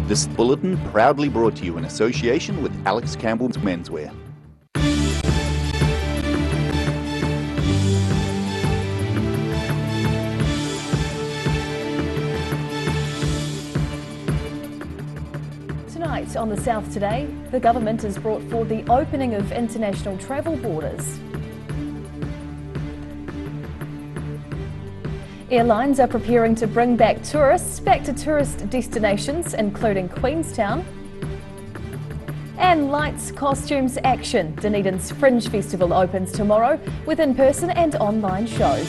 This bulletin proudly brought to you in association with Alex Campbell's Menswear. Tonight on The South Today, the government has brought forward the opening of international travel borders. Airlines are preparing to bring back tourists back to tourist destinations, including Queenstown. And lights, costumes, action. Dunedin's Fringe Festival opens tomorrow with in-person and online shows.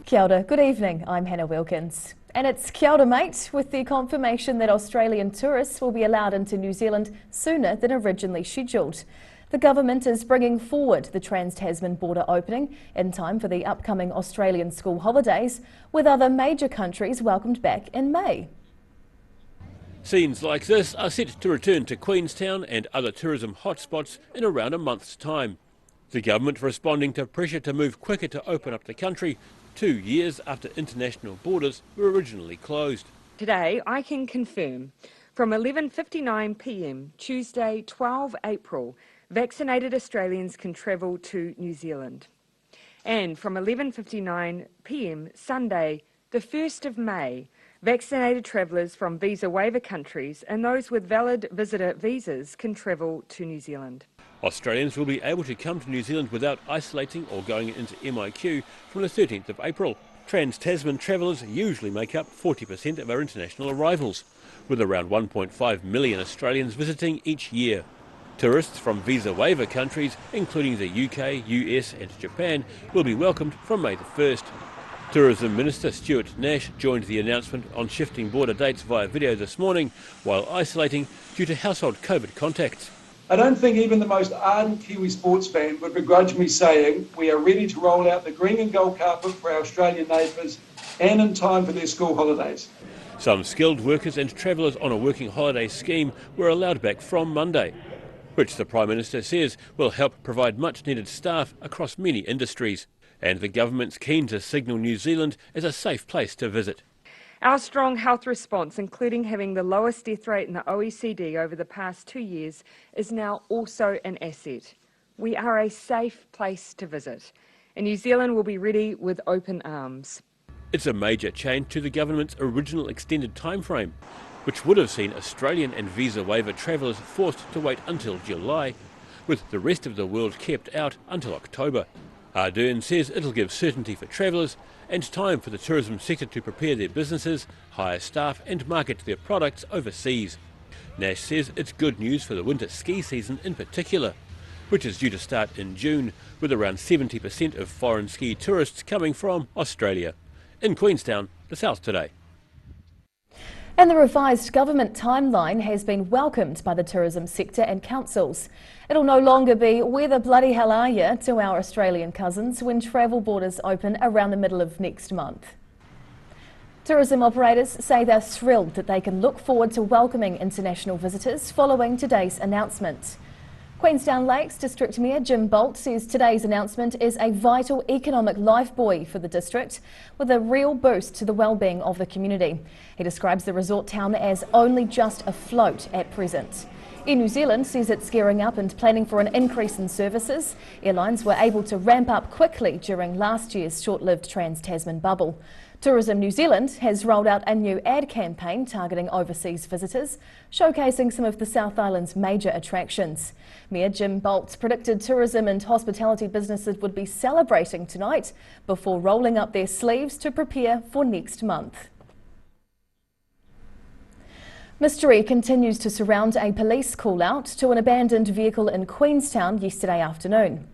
Kia ora, good evening, I'm Hannah Wilkins. And it's kia ora mate, with the confirmation that Australian tourists will be allowed into New Zealand sooner than originally scheduled. The government is bringing forward the Trans-Tasman border opening in time for the upcoming Australian school holidays, with other major countries welcomed back in May. Scenes like this are set to return to Queenstown and other tourism hotspots in around a month's time. The government responding to pressure to move quicker to open up the country 2 years after international borders were originally closed. Today I can confirm from 11:59 p.m. Tuesday 12 April vaccinated Australians can travel to New Zealand. And from 11:59 p.m. Sunday the 1st of May, vaccinated travellers from visa waiver countries and those with valid visitor visas can travel to New Zealand. Australians will be able to come to New Zealand without isolating or going into MIQ from the 13th of April. Trans-Tasman travellers usually make up 40% of our international arrivals, with around 1.5 million Australians visiting each year. Tourists from visa waiver countries, including the UK, US and Japan, will be welcomed from May the 1st. Tourism Minister Stuart Nash joined the announcement on shifting border dates via video this morning, while isolating due to household COVID contacts. I don't think even the most ardent Kiwi sports fan would begrudge me saying we are ready to roll out the green and gold carpet for our Australian neighbours and in time for their school holidays. Some skilled workers and travellers on a working holiday scheme were allowed back from Monday, which the Prime Minister says will help provide much needed staff across many industries. And the government's keen to signal New Zealand as a safe place to visit. Our strong health response, including having the lowest death rate in the OECD over the past 2 years, is now also an asset. We are a safe place to visit, and New Zealand will be ready with open arms. It's a major change to the government's original extended timeframe, which would have seen Australian and visa waiver travellers forced to wait until July, with the rest of the world kept out until October. Ardern says it'll give certainty for travellers and time for the tourism sector to prepare their businesses, hire staff and market their products overseas. Nash says it's good news for the winter ski season in particular, which is due to start in June, with around 70% of foreign ski tourists coming from Australia. In Queenstown, The South Today. And the revised government timeline has been welcomed by the tourism sector and councils. It'll no longer be "where the bloody hell are you" to our Australian cousins when travel borders open around the middle of next month. Tourism operators say they're thrilled that they can look forward to welcoming international visitors following today's announcement. Queenstown Lakes District Mayor Jim Bolt says today's announcement is a vital economic lifebuoy for the district, with a real boost to the well-being of the community. He describes the resort town as only just afloat at present. Air New Zealand says it's gearing up and planning for an increase in services. Airlines were able to ramp up quickly during last year's short-lived Trans-Tasman bubble. Tourism New Zealand has rolled out a new ad campaign targeting overseas visitors, showcasing some of the South Island's major attractions. Mayor Jim Bolt predicted tourism and hospitality businesses would be celebrating tonight before rolling up their sleeves to prepare for next month. Mystery continues to surround a police call-out to an abandoned vehicle in Queenstown yesterday afternoon.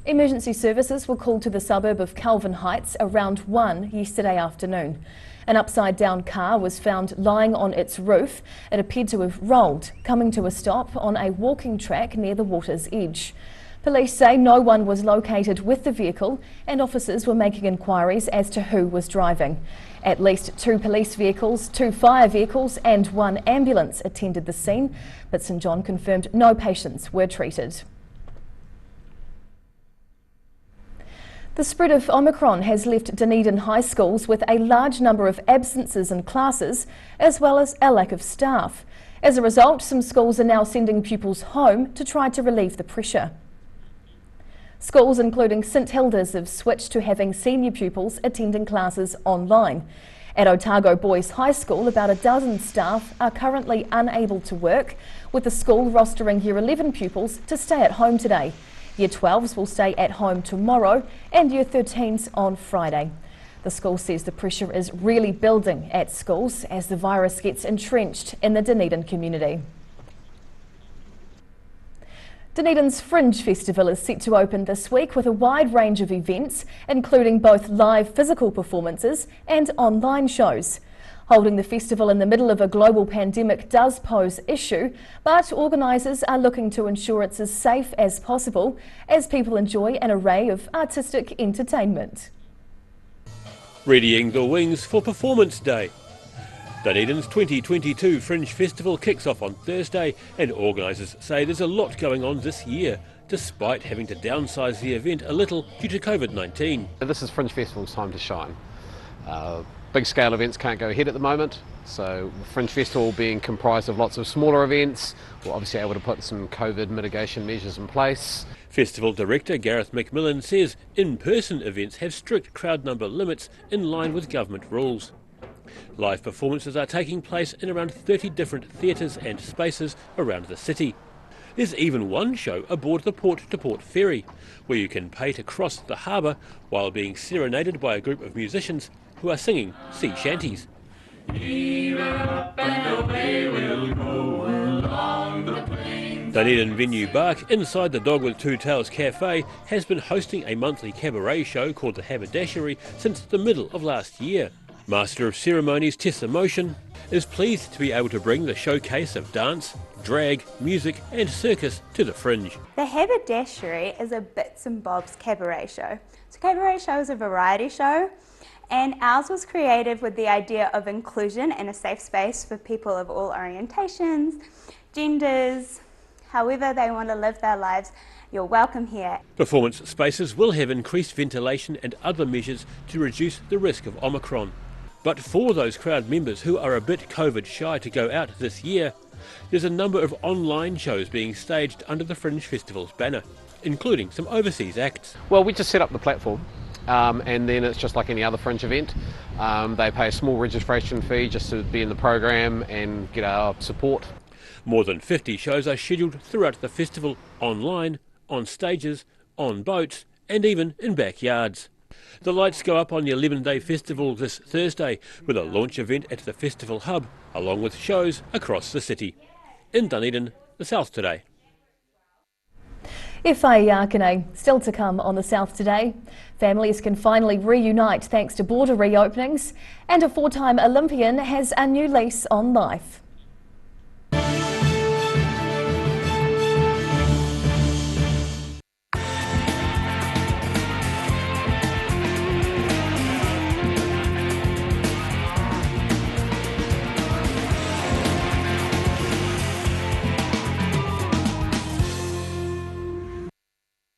Emergency services were called to the suburb of Calvin Heights around 1 yesterday afternoon. An upside-down car was found lying on its roof. It appeared to have rolled, coming to a stop on a walking track near the water's edge. Police say no one was located with the vehicle and officers were making inquiries as to who was driving. At least 2 police vehicles, 2 fire vehicles and 1 ambulance attended the scene, but St John confirmed no patients were treated. The spread of Omicron has left Dunedin high schools with a large number of absences in classes, as well as a lack of staff. As a result, some schools are now sending pupils home to try to relieve the pressure. Schools including St Hilda's have switched to having senior pupils attending classes online. At Otago Boys High School, about a dozen staff are currently unable to work, with the school rostering Year 11 pupils to stay at home today. Year 12s will stay at home tomorrow and Year 13s on Friday. The school says the pressure is really building at schools as the virus gets entrenched in the Dunedin community. Dunedin's Fringe Festival is set to open this week with a wide range of events, including both live physical performances and online shows. Holding the festival in the middle of a global pandemic does pose issue, but organisers are looking to ensure it's as safe as possible as people enjoy an array of artistic entertainment. Readying the wings for Performance Day. Dunedin's 2022 Fringe Festival kicks off on Thursday, and organisers say there's a lot going on this year, despite having to downsize the event a little due to COVID-19. This is Fringe Festival's time to shine. Big scale events can't go ahead at the moment, so Fringe Festival being comprised of lots of smaller events, we're obviously able to put some COVID mitigation measures in place. Festival Director Gareth McMillan says in-person events have strict crowd number limits in line with government rules. Live performances are taking place in around 30 different theatres and spaces around the city. There's even one show aboard the port-to-port ferry, where you can pay to cross the harbour while being serenaded by a group of musicians who are singing sea shanties. Dunedin venue Bark, inside the Dog with Two Tails Cafe, has been hosting a monthly cabaret show called The Haberdashery since the middle of last year. Master of Ceremonies Tessa Motion is pleased to be able to bring the showcase of dance, drag, music and circus to the Fringe. The Haberdashery is a bits and bobs cabaret show. So cabaret show is a variety show, and ours was created with the idea of inclusion and a safe space for people of all orientations, genders, however they want to live their lives. You're welcome here. Performance spaces will have increased ventilation and other measures to reduce the risk of Omicron. But for those crowd members who are a bit COVID shy to go out this year, there's a number of online shows being staged under the Fringe Festival's banner, including some overseas acts. Well, we just set up the platform and then it's just like any other Fringe event. They pay a small registration fee just to be in the program and get our support. More than 50 shows are scheduled throughout the festival, online, on stages, on boats and even in backyards. The lights go up on the 11-day festival this Thursday with a launch event at the festival hub, along with shows across the city. In Dunedin, the South Today. Whaiakene, still to come on the South Today. Families can finally reunite thanks to border reopenings, and a four-time Olympian has a new lease on life.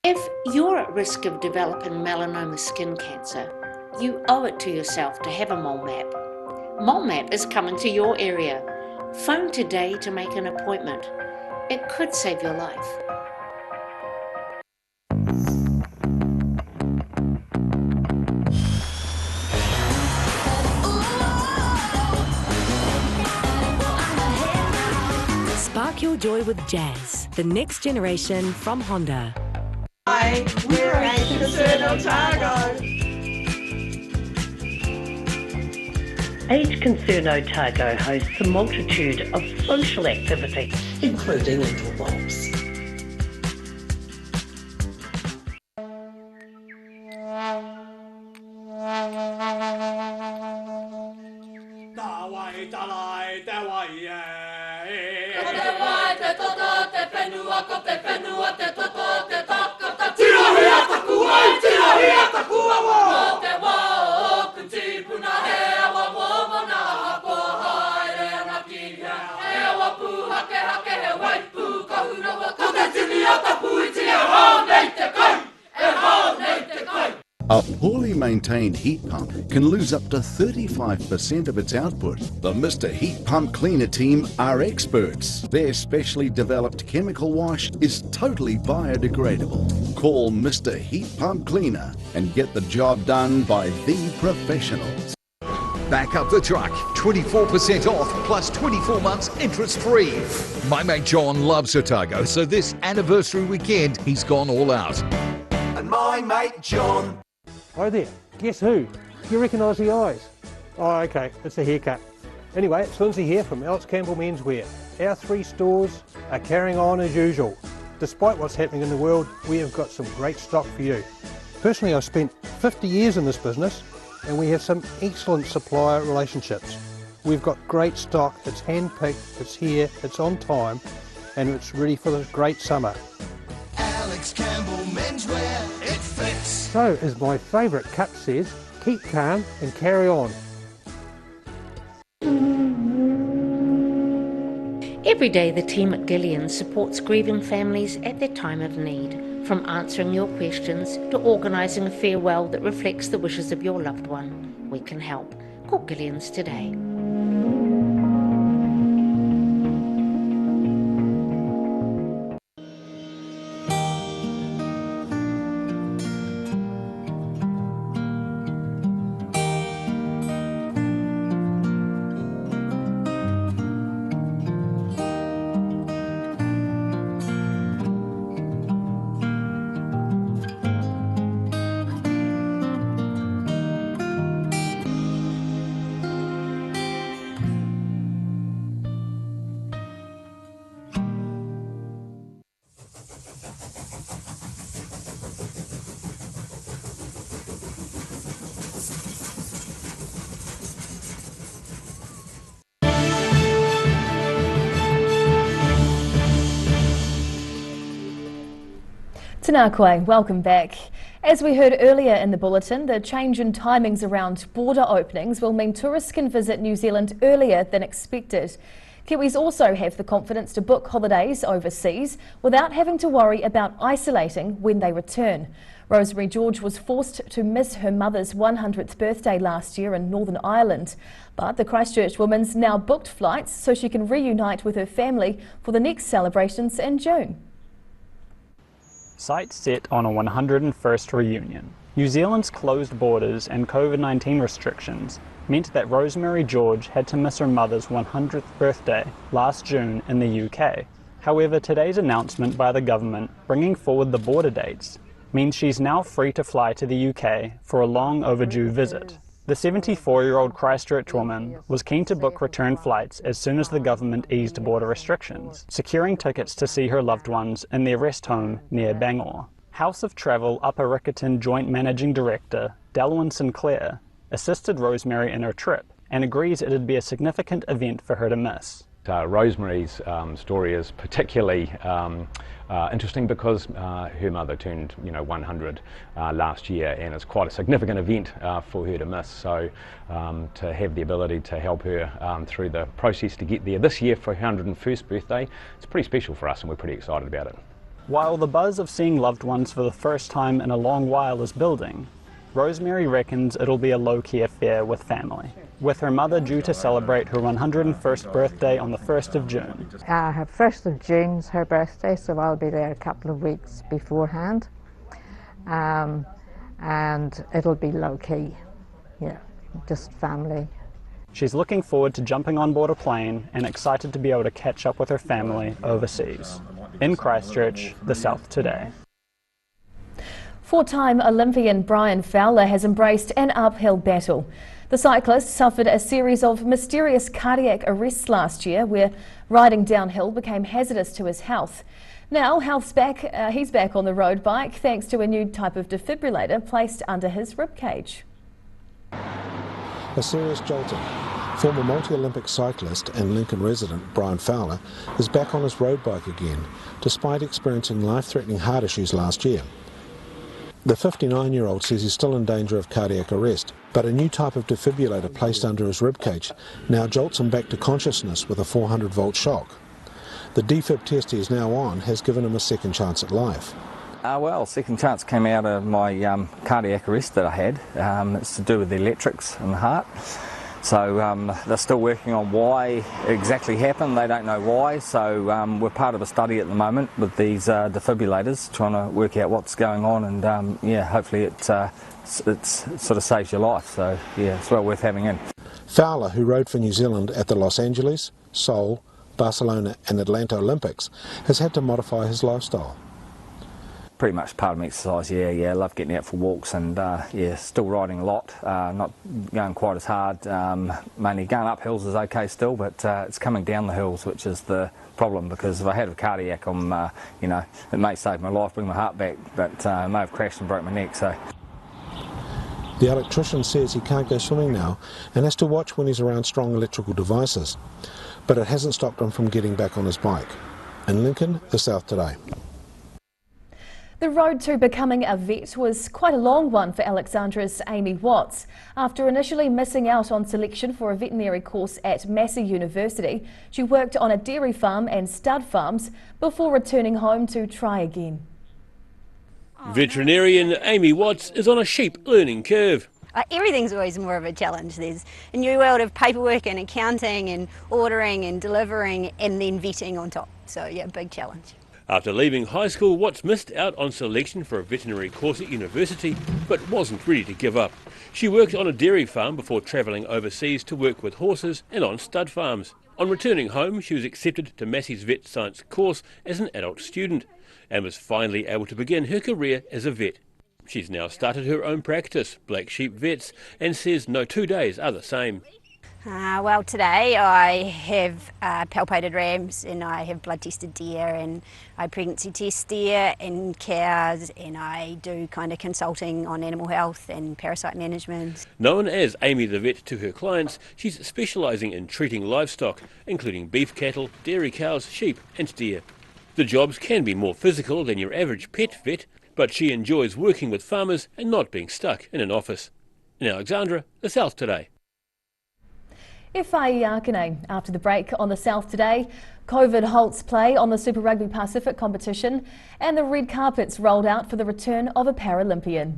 If you're at risk of developing melanoma skin cancer, you owe it to yourself to have a mole map. Mole map is coming to your area. Phone today to make an appointment. It could save your life. Spark your joy with jazz, the next generation from Honda. Hi, we're H Concern Otago. H Concern Otago hosts a multitude of social activities, including interwalks. Hake hake he waipu, kahuna wa A poorly maintained heat pump can lose up to 35% of its output. The Mr. Heat Pump Cleaner team are experts. Their specially developed chemical wash is totally biodegradable. Call Mr. Heat Pump Cleaner and get the job done by the professionals. Back up the truck, 24% off plus 24 months interest free. My mate John loves Otago, so this anniversary weekend he's gone all out. And my mate John. Hi there, guess who? You recognise the eyes? Oh, okay, it's a haircut. Anyway, it's Lindsay here from Alex Campbell Menswear. Our 3 stores are carrying on as usual. Despite what's happening in the world, we have got some great stock for you. Personally, I've spent 50 years in this business and we have some excellent supplier relationships. We've got great stock, it's hand-picked, it's here, it's on time, and it's ready for this great summer. Alex Campbell Menswear, it fits. So, as my favourite cut says, keep calm and carry on. Every day the team at Gillian's supports grieving families at their time of need, from answering your questions to organising a farewell that reflects the wishes of your loved one. We can help. Call Gillian's today. Tēnā koe, welcome back. As we heard earlier in the bulletin, the change in timings around border openings will mean tourists can visit New Zealand earlier than expected. Kiwis also have the confidence to book holidays overseas without having to worry about isolating when they return. Rosemary George was forced to miss her mother's 100th birthday last year in Northern Ireland, but the Christchurch woman's now booked flights so she can reunite with her family for the next celebrations in June. Sights set on a 101st reunion. New Zealand's closed borders and COVID-19 restrictions meant that Rosemary George had to miss her mother's 100th birthday last June in the UK. However, today's announcement by the government bringing forward the border dates means she's now free to fly to the UK for a long overdue visit. The 74-year-old Christchurch woman was keen to book return flights as soon as the government eased border restrictions, securing tickets to see her loved ones in their rest home near Bangor. House of Travel Upper Riccarton Joint Managing Director Delwyn Sinclair assisted Rosemary in her trip and agrees it'd be a significant event for her to miss. Rosemary's story is particularly interesting because her mother turned 100 last year, and it's quite a significant event for her to miss. So to have the ability to help her through the process to get there this year for her 101st birthday, it's pretty special for us and we're pretty excited about it. While the buzz of seeing loved ones for the first time in a long while is building, Rosemary reckons it'll be a low-key affair with family, with her mother due to celebrate her 101st birthday on the 1st of June. Her 1st of June's her birthday, so I'll be there a couple of weeks beforehand. And it'll be low-key, yeah, just family. She's looking forward to jumping on board a plane and excited to be able to catch up with her family overseas. In Christchurch, the South Today. Four-time Olympian Brian Fowler has embraced an uphill battle. The cyclist suffered a series of mysterious cardiac arrests last year where riding downhill became hazardous to his health. Now he's back on the road bike thanks to a new type of defibrillator placed under his ribcage. A serious jolting. Former multi-Olympic cyclist and Lincoln resident Brian Fowler is back on his road bike again, despite experiencing life-threatening heart issues last year. The 59-year-old says he's still in danger of cardiac arrest, but a new type of defibrillator placed under his ribcage now jolts him back to consciousness with a 400-volt shock. The defib test he is now on has given him a second chance at life. Well, second chance came out of my cardiac arrest that I had. It's to do with the electrics in the heart. So they're still working on why it exactly happened. They don't know why. So we're part of a study at the moment with these defibrillators, trying to work out what's going on, and yeah, hopefully it sort of saves your life. So yeah, it's well worth having in. Fowler, who rode for New Zealand at the Los Angeles, Seoul, Barcelona and Atlanta Olympics, has had to modify his lifestyle. Pretty much part of my exercise, yeah, I love getting out for walks, and yeah, still riding a lot, not going quite as hard, mainly going up hills is okay still, but it's coming down the hills which is the problem, because if I had a cardiac, you know, it may save my life, bring my heart back, but I may have crashed and broke my neck, so. The electrician says he can't go swimming now and has to watch when he's around strong electrical devices, but it hasn't stopped him from getting back on his bike. In Lincoln, the South Today. The road to becoming a vet was quite a long one for Alexandra's Amy Watts. After initially missing out on selection for a veterinary course at Massey University, she worked on a dairy farm and stud farms before returning home to try again. Veterinarian Amy Watts is on a sheep learning curve. Everything's always more of a challenge. There's a new world of paperwork and accounting and ordering and delivering and then vetting on top. So yeah, big challenge. After leaving high school, Watts missed out on selection for a veterinary course at university, but wasn't ready to give up. She worked on a dairy farm before travelling overseas to work with horses and on stud farms. On returning home, she was accepted to Massey's vet science course as an adult student and was finally able to begin her career as a vet. She's now started her own practice, Black Sheep Vets, and says no 2 days are the same. Well, today I have palpated rams and I have blood tested deer and I pregnancy test deer and cows, and I do kind of consulting on animal health and parasite management. Known as Amy the Vet to her clients, she's specialising in treating livestock, including beef cattle, dairy cows, sheep and deer. The jobs can be more physical than your average pet vet, but she enjoys working with farmers and not being stuck in an office. In Alexandra, the South Today. Whai Yakane. After the break on the South Today, COVID halts play on the Super Rugby Pacific competition and the red carpets rolled out for the return of a Paralympian.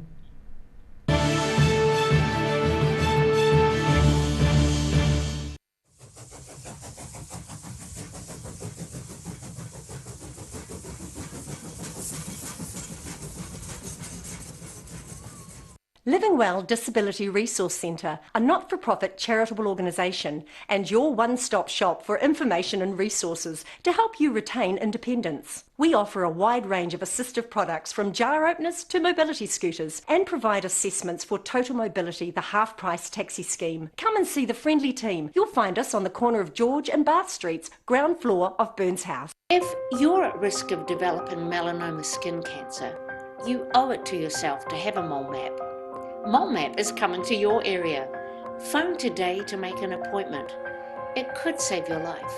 Livingwell Disability Resource Centre, a not-for-profit charitable organisation and your one-stop shop for information and resources to help you retain independence. We offer a wide range of assistive products from jar openers to mobility scooters and provide assessments for Total Mobility, the half-price taxi scheme. Come and see the friendly team. You'll find us on the corner of George and Bath Streets, ground floor of Burns House. If you're at risk of developing melanoma skin cancer, you owe it to yourself to have a mole map. Mole Map is coming to your area. Phone today to make an appointment. It could save your life.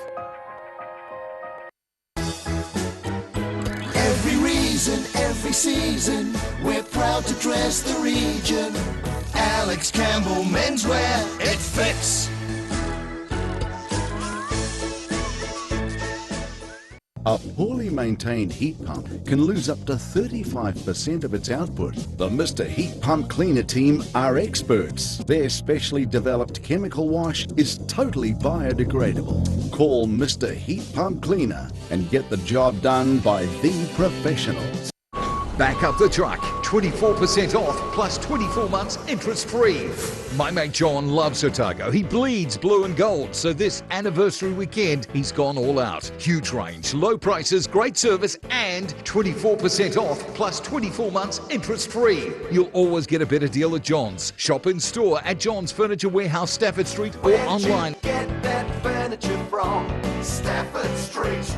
Every reason, every season, we're proud to dress the region. Alex Campbell Menswear, it fits. A poorly maintained heat pump can lose up to 35% of its output. The Mr. Heat Pump Cleaner team are experts. Their specially developed chemical wash is totally biodegradable. Call Mr. Heat Pump Cleaner and get the job done by the professionals. Back up the truck, 24% off plus 24 months interest free. My mate John loves Otago. He bleeds blue and gold, so this anniversary weekend he's gone all out. Huge range, low prices, great service and 24% off plus 24 months interest free. You'll always get a better deal at John's. Shop in store at John's Furniture Warehouse, Stafford Street, or online. Get that furniture from Stafford Street.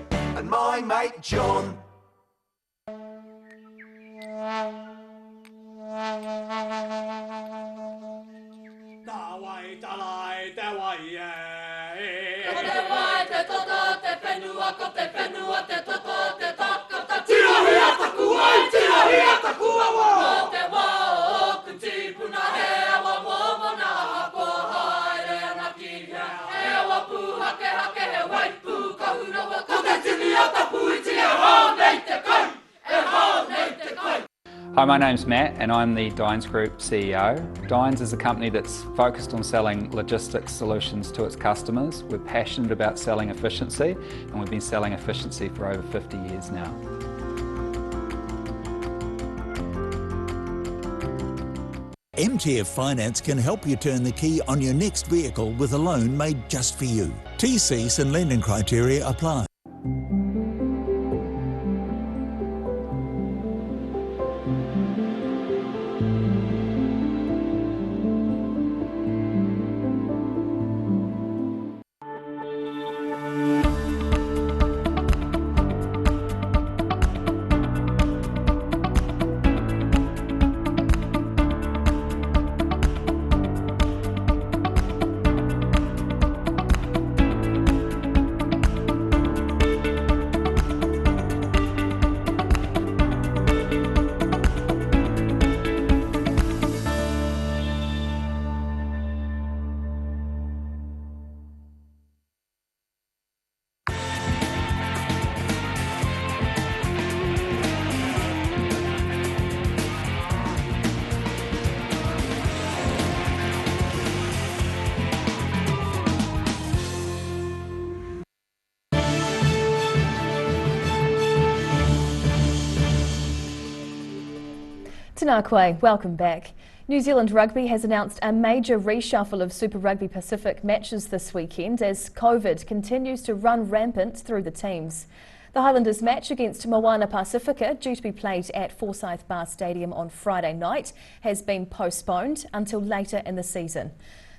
And my mate John. He Hi, my name's Matt and I'm the Dines Group CEO. Dines is a company that's focused on selling logistics solutions to its customers. We're passionate about selling efficiency and we've been selling efficiency for over 50 years now. MTF Finance can help you turn the key on your next vehicle with a loan made just for you. TCs and lending criteria apply. Tēnā koe, welcome back. New Zealand Rugby has announced a major reshuffle of Super Rugby Pacific matches this weekend as COVID continues to run rampant through the teams. The Highlanders match against Moana Pacifica, due to be played at Forsyth Bar Stadium on Friday night, has been postponed until later in the season.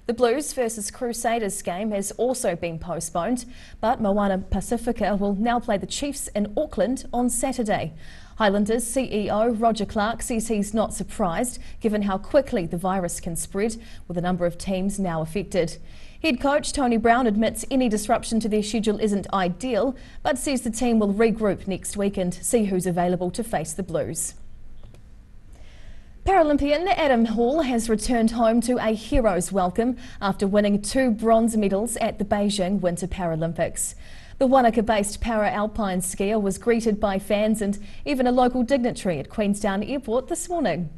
The Blues versus Crusaders game has also been postponed, but Moana Pacifica will now play the Chiefs in Auckland on Saturday. Highlanders CEO Roger Clark says he's not surprised given how quickly the virus can spread, with a number of teams now affected. Head coach Tony Brown admits any disruption to their schedule isn't ideal, but says the team will regroup next week and see who's available to face the Blues. Paralympian Adam Hall has returned home to a hero's welcome after winning 2 bronze medals at the Beijing Winter Paralympics. The Wanaka-based para-alpine skier was greeted by fans and even a local dignitary at Queenstown Airport this morning.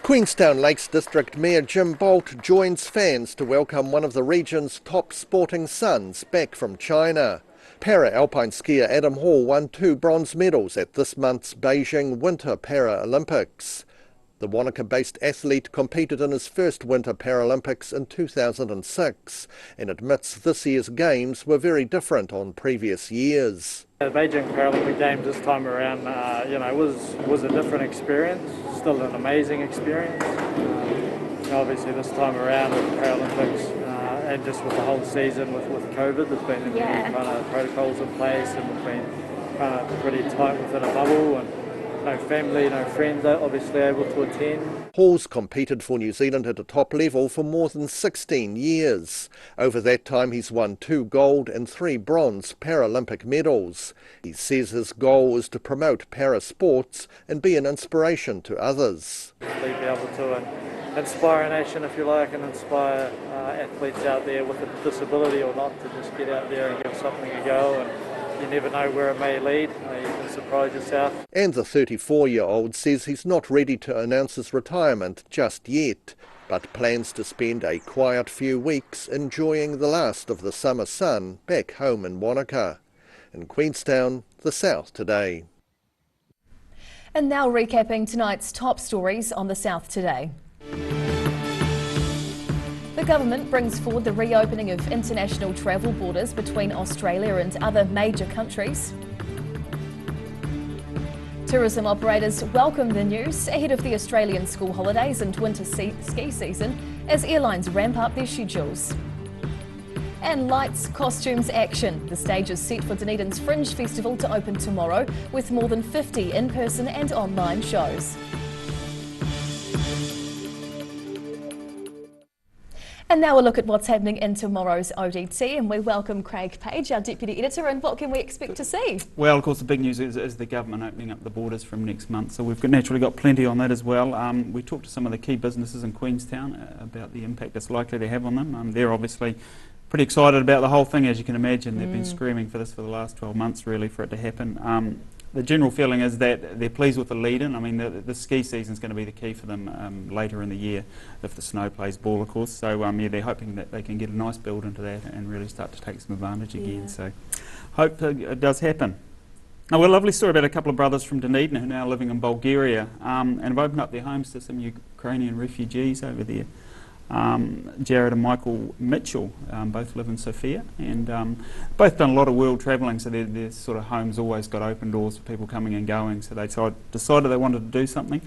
Queenstown Lakes District Mayor Jim Bolt joins fans to welcome one of the region's top sporting sons back from China. Para-alpine skier Adam Hall won 2 bronze medals at this month's Beijing Winter Paralympics. The Wanaka-based athlete competed in his first Winter Paralympics in 2006 and admits this year's games were very different on previous years. The Beijing Paralympic Games this time around, was a different experience, still an amazing experience. Obviously this time around with the Paralympics and just with the whole season with COVID, there's been many kind of protocols in place and we've been kind of pretty tight within a bubble and no family, no friends obviously able to attend. Hall's competed for New Zealand at a top level for more than 16 years. Over that time he's won 2 gold and 3 bronze Paralympic medals. He says his goal is to promote para-sports and be an inspiration to others. Be able to inspire a nation, if you like, and inspire athletes out there with a disability or not to just get out there and give something a go. And you never know where it may lead. You can surprise yourself. And the 34-year-old says he's not ready to announce his retirement just yet, but plans to spend a quiet few weeks enjoying the last of the summer sun back home in Wanaka. In Queenstown, the South Today. And now recapping tonight's top stories on the South Today. The government brings forward the reopening of international travel borders between Australia and other major countries. Tourism operators welcome the news ahead of the Australian school holidays and winter ski season as airlines ramp up their schedules. And lights, costumes, action. The stage is set for Dunedin's Fringe Festival to open tomorrow with more than 50 in-person and online shows. And now a look at what's happening in tomorrow's ODT, and we welcome Craig Page, our Deputy Editor, and what can we expect to see? Well, of course, the big news is the government opening up the borders from next month, so we've naturally got plenty on that as well. We talked to some of the key businesses in Queenstown about the impact it's likely to have on them. They're obviously pretty excited about the whole thing, as you can imagine. They've been screaming for this for the last 12 months, really, for it to happen. the general feeling is that they're pleased with the lead-in. I mean, the ski season's going to be the key for them later in the year if the snow plays ball, of course. So yeah, they're hoping that they can get a nice build into that and really start to take some advantage again. So hope it does happen. Now, well, a lovely story about a couple of brothers from Dunedin who are now living in Bulgaria and have opened up their homes to some Ukrainian refugees over there. Jared and Michael Mitchell both live in Sofia, and both done a lot of world travelling, so their sort of homes always got open doors for people coming and going, so they decided they wanted to do something.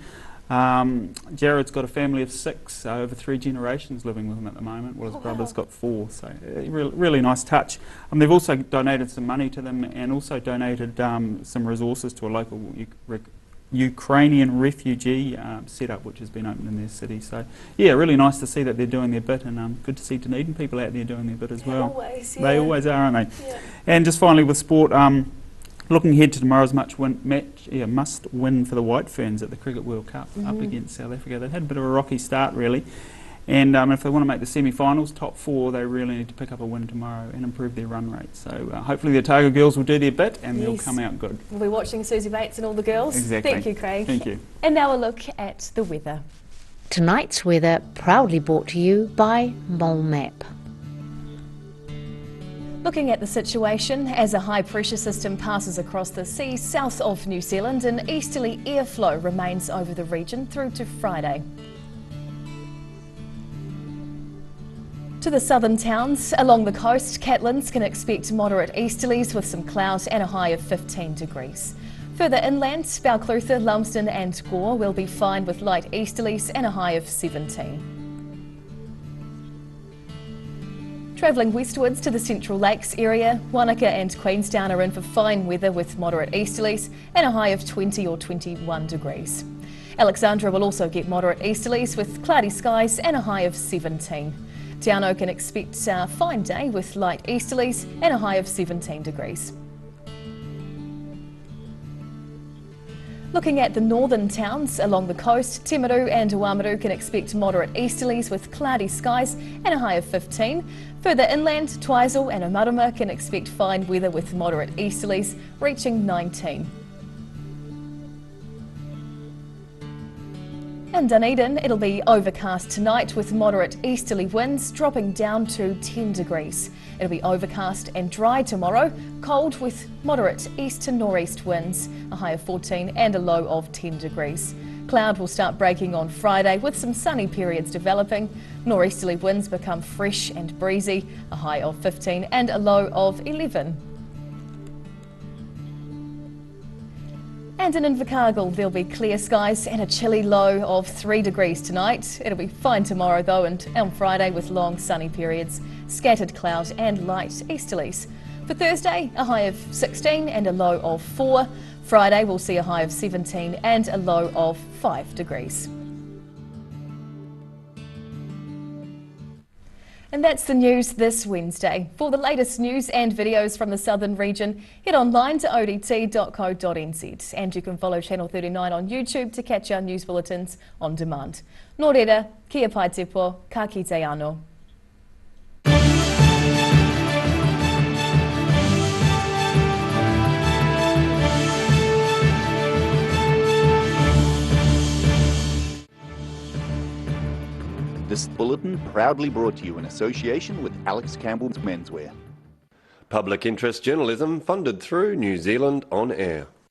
Jared's got a family of 6, over 3 generations living with him at the moment, while his brother's got 4, so really nice touch. They've also donated some money to them and also donated some resources to a local Ukrainian refugee setup which has been opened in their city. So yeah, really nice to see that they're doing their bit, and good to see Dunedin people out there doing their bit as well. Always, They always are, aren't they? Yeah. And just finally with sport, looking ahead to tomorrow's must win for the White Ferns at the Cricket World Cup up against South Africa. They've had a bit of a rocky start really, and if they want to make the semi-finals, top 4, they really need to pick up a win tomorrow and improve their run rate. So hopefully the Otago girls will do their bit and they'll come out good. We'll be watching Susie Bates and all the girls. Exactly. Thank you, Craig. Thank you. And now a look at the weather. Tonight's weather proudly brought to you by Mole Map. Looking at the situation, as a high pressure system passes across the sea south of New Zealand, an easterly airflow remains over the region through to Friday. To the southern towns along the coast, Catlins can expect moderate easterlies with some cloud and a high of 15 degrees. Further inland, Balclutha, Lumsden and Gore will be fine with light easterlies and a high of 17. Travelling westwards to the Central Lakes area, Wanaka and Queenstown are in for fine weather with moderate easterlies and a high of 20 or 21 degrees. Alexandra will also get moderate easterlies with cloudy skies and a high of 17. Te can expect a fine day with light easterlies and a high of 17 degrees. Looking at the northern towns along the coast, Timaru and Oamaru can expect moderate easterlies with cloudy skies and a high of 15. Further inland, Twizel and Omarama can expect fine weather with moderate easterlies reaching 19. In Dunedin, it'll be overcast tonight with moderate easterly winds dropping down to 10 degrees. It'll be overcast and dry tomorrow, cold with moderate east to northeast winds, a high of 14 and a low of 10 degrees. Cloud will start breaking on Friday with some sunny periods developing. Northeasterly winds become fresh and breezy, a high of 15 and a low of 11. And in Invercargill, there'll be clear skies and a chilly low of 3 degrees tonight. It'll be fine tomorrow though, and on Friday with long sunny periods, scattered cloud and light easterlies. For Thursday, a high of 16 and a low of 4. Friday we'll see a high of 17 and a low of 5 degrees. And that's the news this Wednesday. For the latest news and videos from the southern region, head online to odt.co.nz, and you can follow Channel 39 on YouTube to catch our news bulletins on demand. Nō reira, kia pai te po, ka kite anō. This bulletin proudly brought to you in association with Alex Campbell's Menswear. Public interest journalism funded through New Zealand On Air.